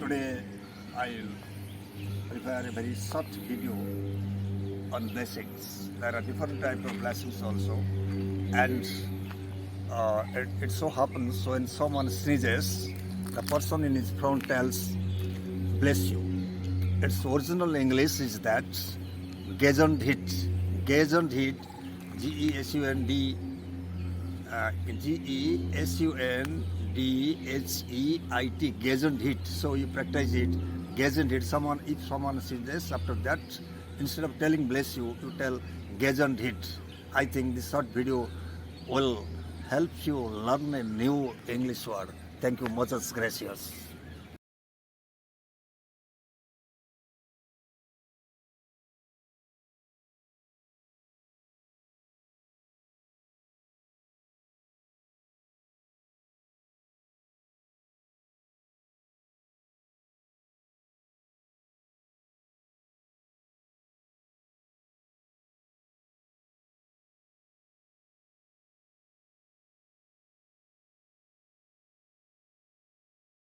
Today I'll prepare a very short video on blessings. There are different types of blessings also, and it so happens when someone sneezes, the person in his front tells, "Bless you." Its original English is that Gesundheit. Gesundheit, G-E-S-U-N-D, Gesundheit, Gesundheit. So you practice it, Gesundheit. If someone says this, after that, instead of telling bless you, you tell Gesundheit. I think this short video will help you learn a new English word. Thank you, muchas gracias.